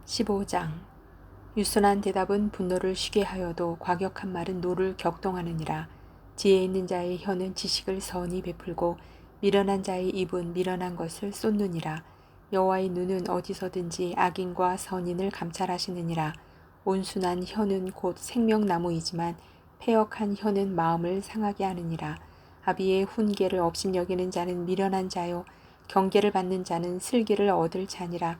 15장 유순한 대답은 분노를 쉬게 하여도 과격한 말은 노를 격동하느니라. 지혜 있는 자의 혀는 지식을 선히 베풀고 미련한 자의 입은 미련한 것을 쏟느니라. 여호와의 눈은 어디서든지 악인과 선인을 감찰하시느니라. 온순한 혀는 곧 생명나무이지만 패역한 혀는 마음을 상하게 하느니라. 아비의 훈계를 업신여기는 자는 미련한 자요 경계를 받는 자는 슬기를 얻을 자니라.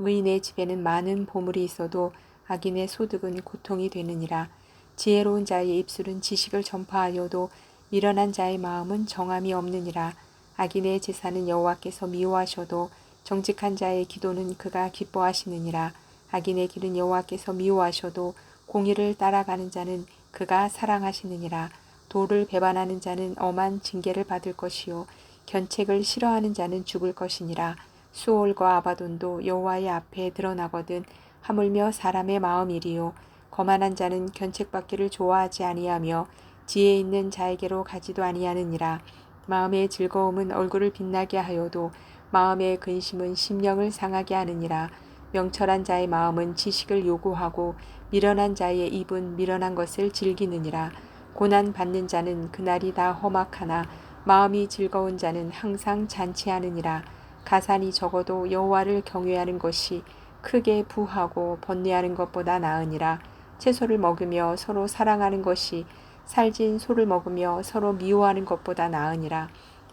의인의 집에는 많은 보물이 있어도 악인의 소득은 고통이 되느니라. 지혜로운 자의 입술은 지식을 전파하여도 미련한 자의 마음은 정함이 없느니라. 악인의 제사는 여호와께서 미워하셔도 정직한 자의 기도는 그가 기뻐하시느니라. 악인의 길은 여호와께서 미워하셔도 공의를 따라가는 자는 그가 사랑하시느니라. 도를 배반하는 자는 엄한 징계를 받을 것이요 견책을 싫어하는 자는 죽을 것이니라. 수올과 아바돈도 여호와의 앞에 드러나거든 하물며 사람의 마음이리요 거만한 자는 견책받기를 좋아하지 아니하며 지혜 있는 자에게로 가지도 아니하느니라. 마음의 즐거움은 얼굴을 빛나게 하여도 마음의 근심은 심령을 상하게 하느니라. 명철한 자의 마음은 지식을 요구하고 미련한 자의 입은 미련한 것을 즐기느니라. 고난 받는 자는 그날이 다 험악하나 마음이 즐거운 자는 항상 잔치하느니라. 가산이 적어도 여호와를 경외하는 것이 크게 부하고 번뇌하는 것보다 나으니라. 채소를 먹으며 서로 사랑하는 것이 살진 소를 먹으며 서로 미워하는 것보다 나으니라.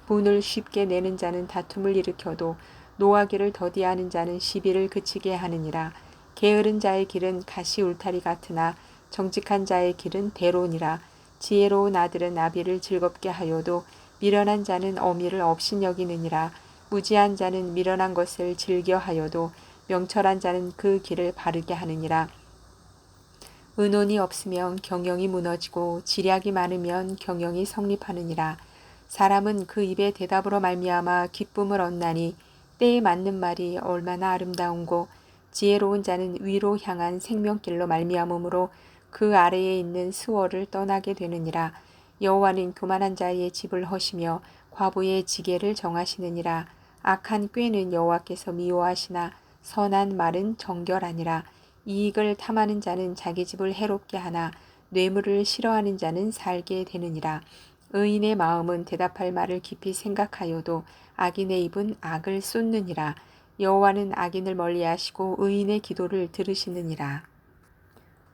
분을 쉽게 내는 자는 다툼을 일으켜도 노하기를 더디하는 자는 시비를 그치게 하느니라. 게으른 자의 길은 가시 울타리 같으나 정직한 자의 길은 대론이라. 지혜로운 아들은 아비를 즐겁게 하여도 미련한 자는 어미를 업신여기느니라. 무지한 자는 미련한 것을 즐겨하여도 명철한 자는 그 길을 바르게 하느니라. 의논이 없으면 경영이 무너지고 지략이 많으면 경영이 성립하느니라. 사람은 그 입의 대답으로 말미암아 기쁨을 얻나니 때에 맞는 말이 얼마나 아름다운고 지혜로운 자는 위로 향한 생명길로 말미암으므로 그 아래에 있는 수월을 떠나게 되느니라. 여호와는 교만한 자의 집을 허시며 과부의 지게를 정하시느니라. 악한 꾀는 여호와께서 미워하시나 선한 말은 정결하니라. 이익을 탐하는 자는 자기 집을 해롭게 하나 뇌물을 싫어하는 자는 살게 되느니라. 의인의 마음은 대답할 말을 깊이 생각하여도 악인의 입은 악을 쏟느니라. 여호와는 악인을 멀리하시고 의인의 기도를 들으시느니라.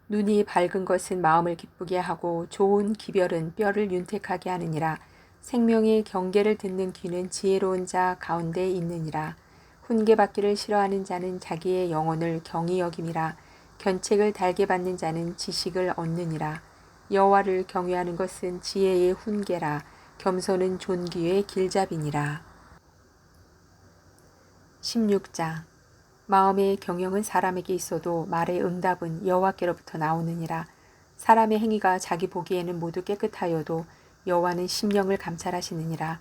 눈이 밝은 것은 마음을 기쁘게 하고 좋은 기별은 뼈를 윤택하게 하느니라. 생명의 경계를 듣는 귀는 지혜로운 자 가운데 있느니라. 훈계받기를 싫어하는 자는 자기의 영혼을 경히 여김이라. 견책을 달게 받는 자는 지식을 얻느니라. 여호와를 경외하는 것은 지혜의 훈계라. 겸손은 존귀의 길잡이니라. 16장 마음의 경영은 사람에게 있어도 말의 응답은 여호와께로부터 나오느니라. 사람의 행위가 자기 보기에는 모두 깨끗하여도 여호와는 심령을 감찰하시느니라.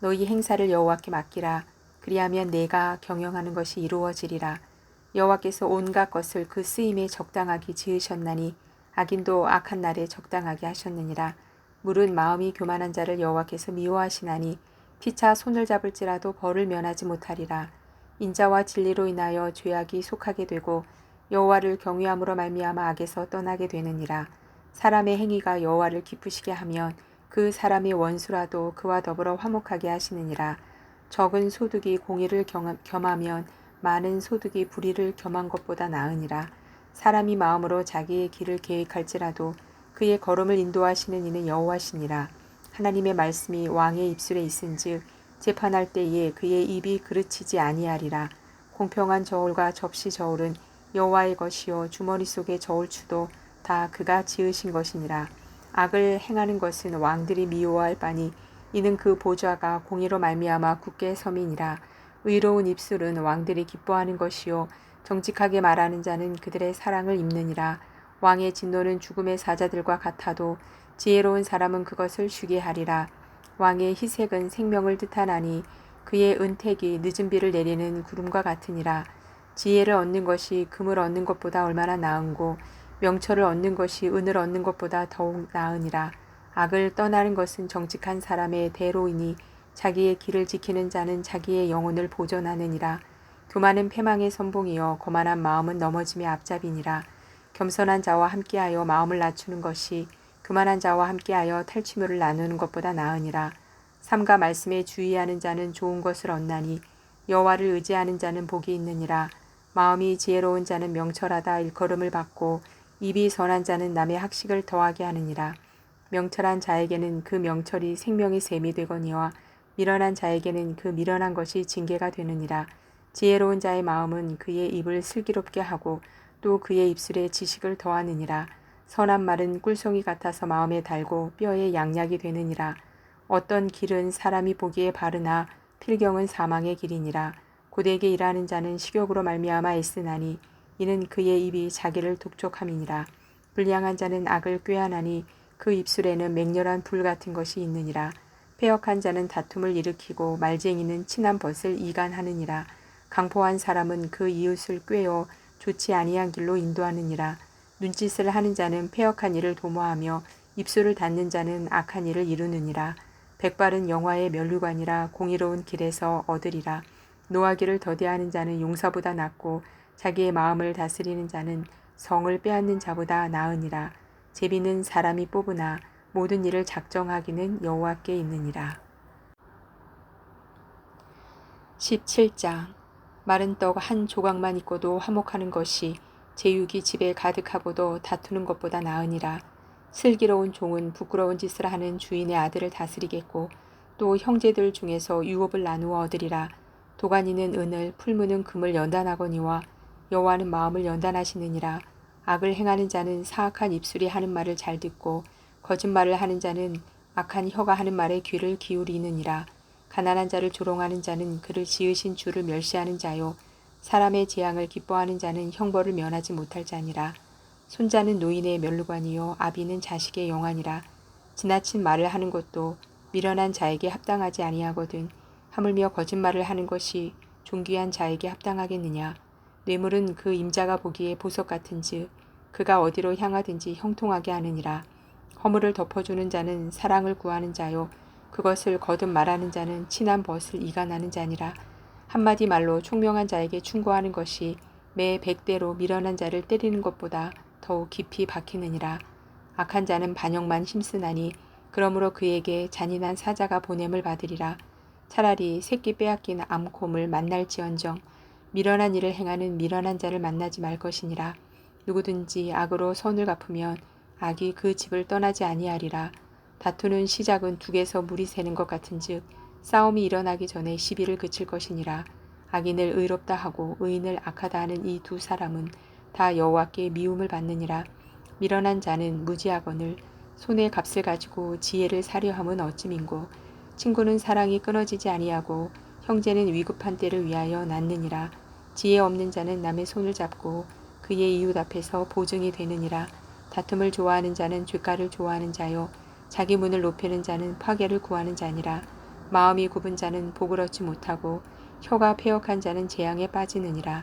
너희 행사를 여호와께 맡기라. 그리하면 내가 경영하는 것이 이루어지리라. 여호와께서 온갖 것을 그 쓰임에 적당하게 지으셨나니 악인도 악한 날에 적당하게 하셨느니라. 물은 마음이 교만한 자를 여호와께서 미워하시나니 피차 손을 잡을지라도 벌을 면하지 못하리라. 인자와 진리로 인하여 죄악이 속하게 되고 여호와를 경외함으로 말미암아 악에서 떠나게 되느니라. 사람의 행위가 여호와를 기쁘시게 하면 그 사람의 원수라도 그와 더불어 화목하게 하시느니라. 적은 소득이 공의를 겸하면 많은 소득이 불의를 겸한 것보다 나으니라. 사람이 마음으로 자기의 길을 계획할지라도 그의 걸음을 인도하시는 이는 여호와시니라. 하나님의 말씀이 왕의 입술에 있은즉 재판할 때에 그의 입이 그르치지 아니하리라. 공평한 저울과 접시 저울은 여호와의 것이요 주머니 속의 저울추도 다 그가 지으신 것이니라. 악을 행하는 것은 왕들이 미워할 바니 이는 그 보좌가 공의로 말미암아 굳게 섬이니라. 의로운 입술은 왕들이 기뻐하는 것이요 정직하게 말하는 자는 그들의 사랑을 입느니라. 왕의 진노는 죽음의 사자들과 같아도 지혜로운 사람은 그것을 쉬게 하리라. 왕의 희색은 생명을 뜻하나니 그의 은택이 늦은 비를 내리는 구름과 같으니라. 지혜를 얻는 것이 금을 얻는 것보다 얼마나 나은고 명철을 얻는 것이 은을 얻는 것보다 더욱 나으니라. 악을 떠나는 것은 정직한 사람의 대로이니 자기의 길을 지키는 자는 자기의 영혼을 보존하느니라. 교만은 패망의 선봉이요 거만한 마음은 넘어짐의 앞잡이니라. 겸손한 자와 함께하여 마음을 낮추는 것이 교만한 자와 함께하여 탈취물을 나누는 것보다 나으니라. 삼가 말씀에 주의하는 자는 좋은 것을 얻나니 여호와를 의지하는 자는 복이 있느니라. 마음이 지혜로운 자는 명철하다 일컬음을 받고 입이 선한 자는 남의 학식을 더하게 하느니라. 명철한 자에게는 그 명철이 생명의 샘이 되거니와 미련한 자에게는 그 미련한 것이 징계가 되느니라. 지혜로운 자의 마음은 그의 입을 슬기롭게 하고 또 그의 입술에 지식을 더하느니라. 선한 말은 꿀송이 같아서 마음에 달고 뼈에 양약이 되느니라. 어떤 길은 사람이 보기에 바르나 필경은 사망의 길이니라. 고되게 일하는 자는 식욕으로 말미암아 애쓰나니 이는 그의 입이 자기를 독촉함이니라. 불량한 자는 악을 꾀하나니 그 입술에는 맹렬한 불 같은 것이 있느니라. 패역한 자는 다툼을 일으키고 말쟁이는 친한 벗을 이간하느니라. 강포한 사람은 그 이웃을 꾀어 좋지 아니한 길로 인도하느니라. 눈짓을 하는 자는 패역한 일을 도모하며 입술을 닫는 자는 악한 일을 이루느니라. 백발은 영화의 면류관이라 공의로운 길에서 얻으리라. 노하기를 더디하는 자는 용사보다 낫고 자기의 마음을 다스리는 자는 성을 빼앗는 자보다 나으니라. 제비는 사람이 뽑으나 모든 일을 작정하기는 여호와께 있느니라. 17장 마른 떡 한 조각만 있고도 화목하는 것이 제육이 집에 가득하고도 다투는 것보다 나으니라. 슬기로운 종은 부끄러운 짓을 하는 주인의 아들을 다스리겠고 또 형제들 중에서 유업을 나누어 얻으리라. 도가니는 은을 풀무는 금을 연단하거니와 여호와는 마음을 연단하시느니라. 악을 행하는 자는 사악한 입술이 하는 말을 잘 듣고 거짓말을 하는 자는 악한 혀가 하는 말에 귀를 기울이느니라. 가난한 자를 조롱하는 자는 그를 지으신 주를 멸시하는 자요 사람의 재앙을 기뻐하는 자는 형벌을 면하지 못할 자니라. 손자는 노인의 면류관이요 아비는 자식의 영안이라. 지나친 말을 하는 것도 미련한 자에게 합당하지 아니하거든 하물며 거짓말을 하는 것이 존귀한 자에게 합당하겠느냐. 뇌물은 그 임자가 보기에 보석 같은즉 그가 어디로 향하든지 형통하게 하느니라. 허물을 덮어주는 자는 사랑을 구하는 자요 그것을 거듭 말하는 자는 친한 벗을 이간하는 자니라. 한마디 말로 총명한 자에게 충고하는 것이 매 100대로 미련한 자를 때리는 것보다 더욱 깊이 박히느니라. 악한 자는 반역만 힘쓰나니 그러므로 그에게 잔인한 사자가 보냄을 받으리라. 차라리 새끼 빼앗긴 암곰을 만날지언정 미련한 일을 행하는 미련한 자를 만나지 말 것이니라. 누구든지 악으로 선을 갚으면 악이 그 집을 떠나지 아니하리라. 다투는 시작은 둑에서 물이 새는 것 같은즉 싸움이 일어나기 전에 시비를 그칠 것이니라. 악인을 의롭다 하고 의인을 악하다 하는 이 두 사람은 다 여호와께 미움을 받느니라. 미련한 자는 무지하거늘 손에 값을 가지고 지혜를 사려 함은 어찌민고. 친구는 사랑이 끊어지지 아니하고 형제는 위급한 때를 위하여 낳느니라. 지혜 없는 자는 남의 손을 잡고 그의 이웃 앞에서 보증이 되느니라. 다툼을 좋아하는 자는 죗가를 좋아하는 자요 자기 문을 높이는 자는 파괴를 구하는 자니라. 마음이 굽은 자는 복을 얻지 못하고 혀가 패역한 자는 재앙에 빠지느니라.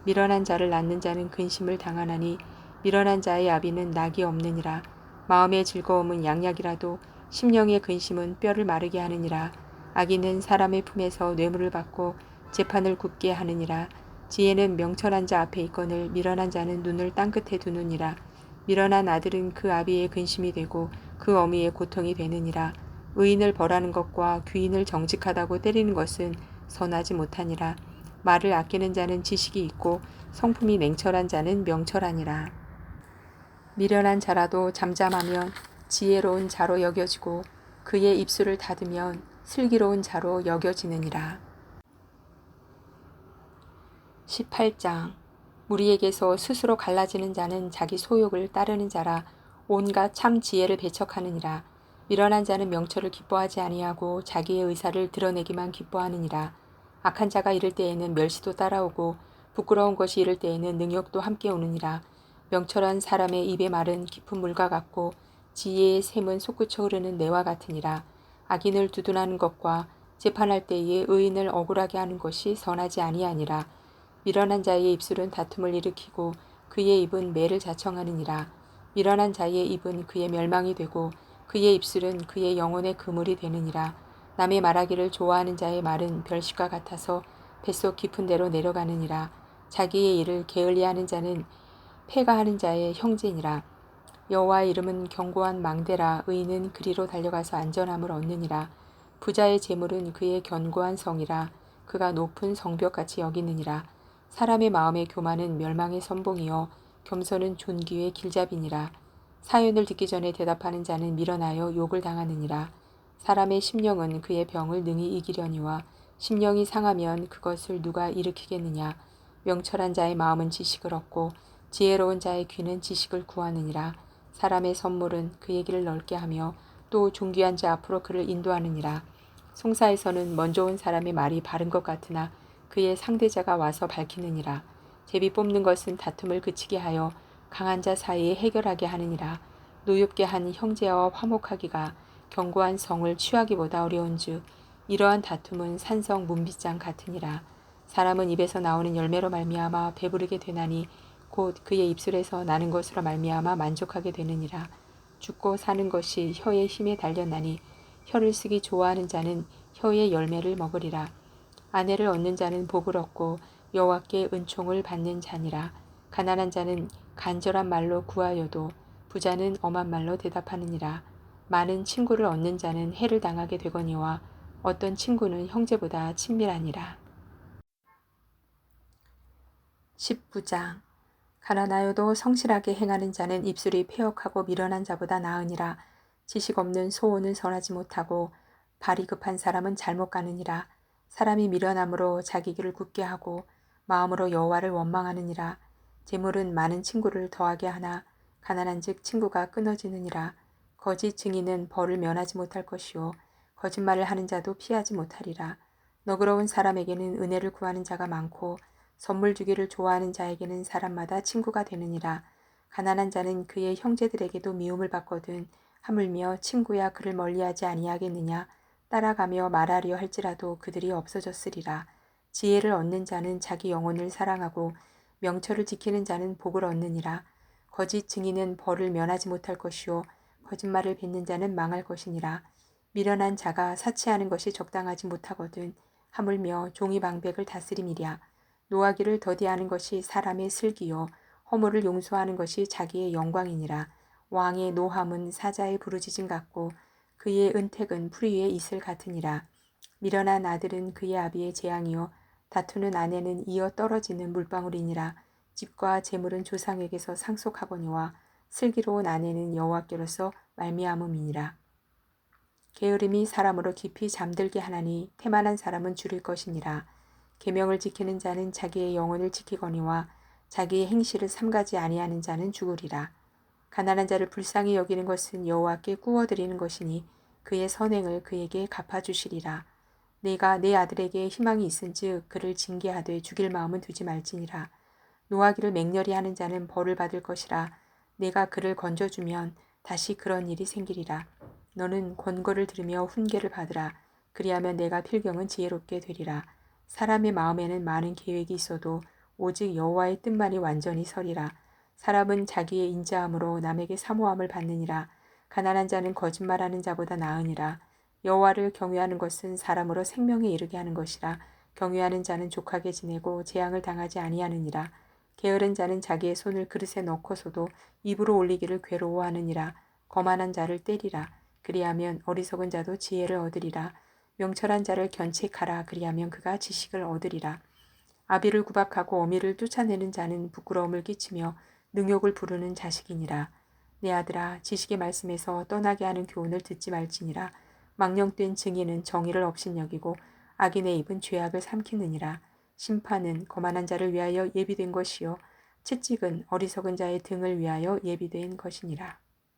미련한 자를 낳는 자는 근심을 당하나니 미련한 자의 아비는 낙이 없느니라. 마음의 즐거움은 양약이라도 심령의 근심은 뼈를 마르게 하느니라. 악인은 사람의 품에서 뇌물을 받고 재판을 굽게 하느니라. 지혜는 명철한 자 앞에 있거늘 미련한 자는 눈을 땅끝에 두느니라. 미련한 아들은 그 아비의 근심이 되고 그 어미의 고통이 되느니라. 의인을 벌하는 것과 귀인을 정직하다고 때리는 것은 선하지 못하니라. 말을 아끼는 자는 지식이 있고 성품이 냉철한 자는 명철하니라. 미련한 자라도 잠잠하면 지혜로운 자로 여겨지고 그의 입술을 닫으면 슬기로운 자로 여겨지느니라. 18장 무리에게서 스스로 갈라지는 자는 자기 소욕을 따르는 자라 온갖 참 지혜를 배척하느니라. 미련한 자는 명철을 기뻐하지 아니하고 자기의 의사를 드러내기만 기뻐하느니라. 악한 자가 이를 때에는 멸시도 따라오고 부끄러운 것이 이를 때에는 능욕도 함께 오느니라. 명철한 사람의 입의 말은 깊은 물과 같고 지혜의 샘은 솟구쳐 흐르는 내와 같으니라. 악인을 두둔하는 것과 재판할 때에 의인을 억울하게 하는 것이 선하지 아니하니라. 미련한 자의 입술은 다툼을 일으키고 그의 입은 매를 자청하느니라. 미련한 자의 입은 그의 멸망이 되고 그의 입술은 그의 영혼의 그물이 되느니라. 남의 말하기를 좋아하는 자의 말은 별식과 같아서 뱃속 깊은 데로 내려가느니라. 자기의 일을 게을리하는 자는 패가하는 자의 형제니라. 여호와의 이름은 견고한 망대라. 의인은 그리로 달려가서 안전함을 얻느니라. 부자의 재물은 그의 견고한 성이라. 그가 높은 성벽같이 여기느니라. 사람의 마음의 교만은 멸망의 선봉이요 겸손은 존귀의 길잡이니라. 사연을 듣기 전에 대답하는 자는 밀어나여 욕을 당하느니라. 사람의 심령은 그의 병을 능히 이기려니와 심령이 상하면 그것을 누가 일으키겠느냐. 명철한 자의 마음은 지식을 얻고 지혜로운 자의 귀는 지식을 구하느니라. 사람의 선물은 그의 길을 넓게 하며 또 존귀한 자 앞으로 그를 인도하느니라. 송사에서는 먼저 온 사람의 말이 바른 것 같으나 그의 상대자가 와서 밝히느니라. 제비 뽑는 것은 다툼을 그치게 하여 강한 자 사이에 해결하게 하느니라. 노엽게 한 형제와 화목하기가 견고한 성을 취하기보다 어려운즉 이러한 다툼은 산성 문빗장 같으니라. 사람은 입에서 나오는 열매로 말미암아 배부르게 되나니 곧 그의 입술에서 나는 것으로 말미암아 만족하게 되느니라. 죽고 사는 것이 혀의 힘에 달렸나니 혀를 쓰기 좋아하는 자는 혀의 열매를 먹으리라. 아내를 얻는 자는 복을 얻고 여호와께 은총을 받는 자니라. 가난한 자는 간절한 말로 구하여도 부자는 엄한 말로 대답하느니라. 많은 친구를 얻는 자는 해를 당하게 되거니와 어떤 친구는 형제보다 친밀하니라. 19장 가난하여도 성실하게 행하는 자는 입술이 패역하고 미련한 자보다 나으니라. 지식 없는 소원은 선하지 못하고 발이 급한 사람은 잘못 가느니라. 사람이 미련함으로 자기 길을 굳게 하고 마음으로 여호와를 원망하느니라. 재물은 많은 친구를 더하게 하나 가난한즉 친구가 끊어지느니라. 거짓 증인은 벌을 면하지 못할 것이요 거짓말을 하는 자도 피하지 못하리라. 너그러운 사람에게는 은혜를 구하는 자가 많고 선물 주기를 좋아하는 자에게는 사람마다 친구가 되느니라. 가난한 자는 그의 형제들에게도 미움을 받거든 하물며 친구야 그를 멀리하지 아니하겠느냐. 따라가며 말하려 할지라도 그들이 없어졌으리라. 지혜를 얻는 자는 자기 영혼을 사랑하고 명철을 지키는 자는 복을 얻느니라. 거짓 증인은 벌을 면하지 못할 것이요 거짓말을 뱉는 자는 망할 것이니라. 미련한 자가 사치하는 것이 적당하지 못하거든 하물며 종이 방백을 다스림이랴. 노하기를 더디하는 것이 사람의 슬기요 허물을 용서하는 것이 자기의 영광이니라. 왕의 노함은 사자의 부르짖음 같고 그의 은택은 풀 위에 이슬 같으니라. 미련한 아들은 그의 아비의 재앙이요 다투는 아내는 이어 떨어지는 물방울이니라. 집과 재물은 조상에게서 상속하거니와 슬기로운 아내는 여호와께로서 말미암음이니라. 게으름이 사람으로 깊이 잠들게 하나니 태만한 사람은 줄일 것이니라. 계명을 지키는 자는 자기의 영혼을 지키거니와 자기의 행실을 삼가지 아니하는 자는 죽으리라. 가난한 자를 불쌍히 여기는 것은 여호와께 구워드리는 것이니 그의 선행을 그에게 갚아주시리라. 내가 내 아들에게 희망이 있은즉 그를 징계하되 죽일 마음은 두지 말지니라. 노하기를 맹렬히 하는 자는 벌을 받을 것이라. 내가 그를 건져주면 다시 그런 일이 생기리라. 너는 권고를 들으며 훈계를 받으라. 그리하면 내가 필경은 지혜롭게 되리라. 사람의 마음에는 많은 계획이 있어도 오직 여호와의 뜻만이 완전히 서리라. 사람은 자기의 인자함으로 남에게 사모함을 받느니라. 가난한 자는 거짓말하는 자보다 나으니라. 여호와를 경외하는 것은 사람으로 생명에 이르게 하는 것이라. 경외하는 자는 족하게 지내고 재앙을 당하지 아니하느니라. 게으른 자는 자기의 손을 그릇에 넣고서도 입으로 올리기를 괴로워하느니라. 거만한 자를 때리라. 그리하면 어리석은 자도 지혜를 얻으리라. 명철한 자를 견책하라. 그리하면 그가 지식을 얻으리라. 아비를 구박하고 어미를 쫓아내는 자는 부끄러움을 끼치며 능욕을 부르는 자식이니라. 내 아들아 지식의 말씀에서 떠나게 하는 교훈을 듣지 말지니라. 망령된 증인은 정의를 업신여기고 악인의 입은 죄악을 삼키느니라. 심판은 거만한 자를 위하여 예비된 것이요 채찍은 어리석은 자의 등을 위하여 예비된 것이니라.